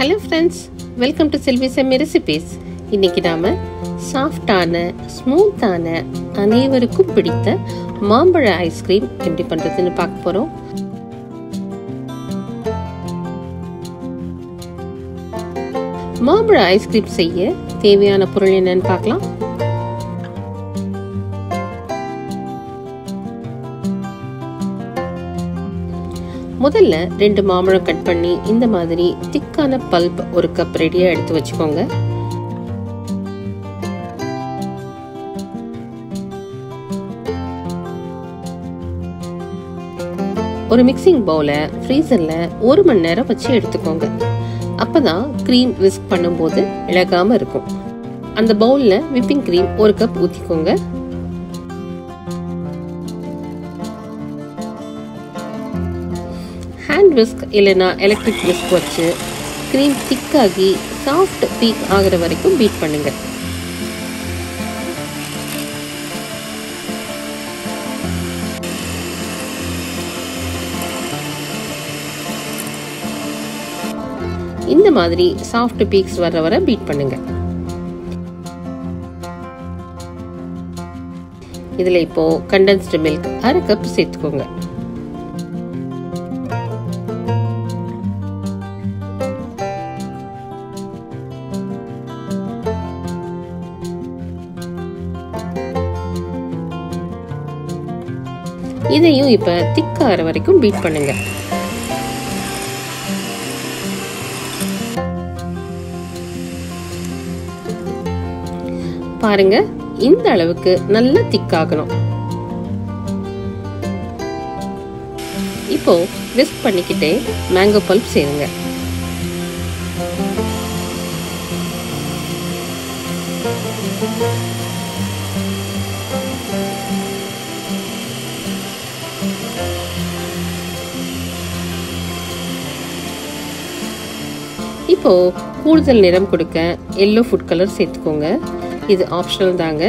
Hello friends, welcome to Selvi Semi Recipes. இன்னைக்கு நாம சாஃப்டான ஸ்மூத்தான அனைவருக்கும் பிடித்த மாம்பழ ஐஸ்கிரீம் எப்படி பண்றதுன்னு பார்க்க போறோம். மாம்பழ ஐஸ்கிரீம் செய்ய தேவையான பொருள் என்னன்னு பார்க்கலாம். முதல்ல 2 மாம்பழம் கட் பண்ணி இந்த மாதிரி திக்கான பல்ப் ஒரு கப் ரெடியா எடுத்து வச்சுக்கோங்க. ஒரு மிக்சிங் பவுல ஃப்ரீசர்ல 1 மணி நேரம் வச்சு எடுத்துக்கோங்க. அப்பதான் கிரீம் விஸ்க் பண்ணும்போது இழகாம இருக்கும். அந்த பவுல்ல விப்பிங் கிரீம் 1 கப் ஊத்திக்கோங்க. ஹேண்ட் விஸ்க் இல்லைனா எலக்ட்ரிக் விஸ்க் வச்சு கிரீம் திக்காகி சாஃப்ட் பீக் ஆகிற வரைக்கும் பீட் பண்ணுங்க. இந்த மாதிரி சாஃப்ட் பீக்ஸ் வர வர பீட் பண்ணுங்க. இதுல இப்போ கண்டென்ஸ்டு மில்க் 1/2 கப் சேர்த்துக்கோங்க. இதையும் இப்ப திக்காகிற வரைக்கும் பீட் பண்ணுங்க. பாருங்க, இந்த அளவுக்கு நல்லா திக்காகணும். இப்போ விஸ்க் பண்ணிக்கிட்டே மேங்கோ பல்ப் சேருங்க. இப்போ கூடுதல் நிறம் கொடுக்க எல்லோ ஃபுட் கலர் சேர்த்துக்கோங்க. இது ஆப்ஷனல் தாங்க.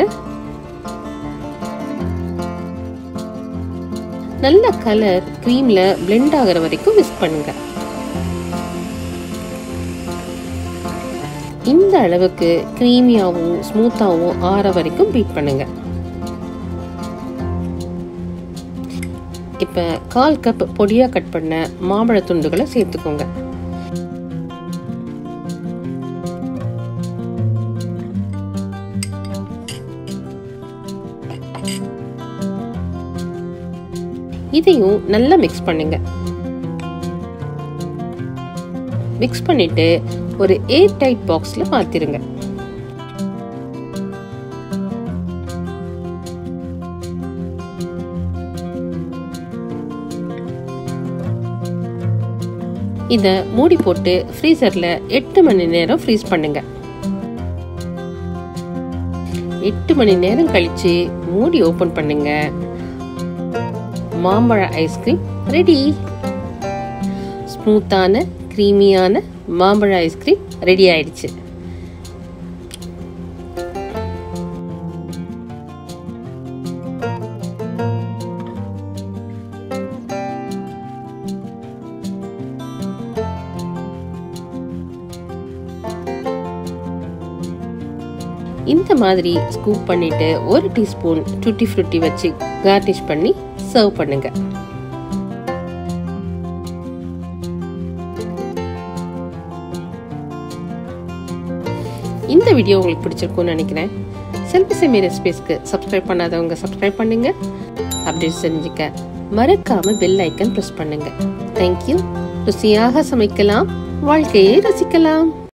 நல்ல கலர் கிரீம்ல பிளெண்ட் ஆகிற வரைக்கும் விஸ்க் பண்ணுங்க. இந்த அளவுக்கு கிரீமியாவும் ஸ்மூத்தாவும் ஆற வரைக்கும் பீட் பண்ணுங்க. இப்ப 1/4 கப் பொடியா கட் பண்ண மாம்பழ துண்டுகளை சேர்த்துக்கோங்க. இதையும் நல்லா மிக்ஸ் பண்ணுங்க. மிக்ஸ் பண்ணிட்டு ஒரு ஏர் டைட் பாக்ஸ்ல மாத்திருங்க. இத மூடி போட்டு ஃப்ரீசர்ல 8 மணி நேரம் ஃப்ரீஸ் பண்ணுங்க. 8 மணி நேரம் கழிச்சு மூடி ஓபன் பண்ணுங்க. மாம்பழ ஐஸ்கிரீம் ரெடி. ஸ்மூத்தான கிரீமியான மாம்பழ ஐஸ்கிரீம் ரெடி ஆயிடுச்சு. இந்த மாதிரி ஸ்கூப் பண்ணிட்டு 1 டீஸ்பூன் டூட்டி ஃப்ரூட்டி வச்சு கார்னிஷ் பண்ணி சர்வ் பண்ணுங்க. இந்த வீடியோ உங்களுக்கு பிடிச்சிருக்கும்னு நினைக்கிறேன். செல்வி செமி ரெசிபீஸ்க்கு சப்ஸ்கிரைப் பண்ணாதவங்க சப்ஸ்கிரைப் பண்ணுங்க. அப்டேட் தெரிஞ்சுக்க மறக்காம பெல் ஐக்கன் பிரஸ் பண்ணுங்க. தேங்க்யூ. ருசியாக சமைக்கலாம், வாழ்க்கையை ரசிக்கலாம்.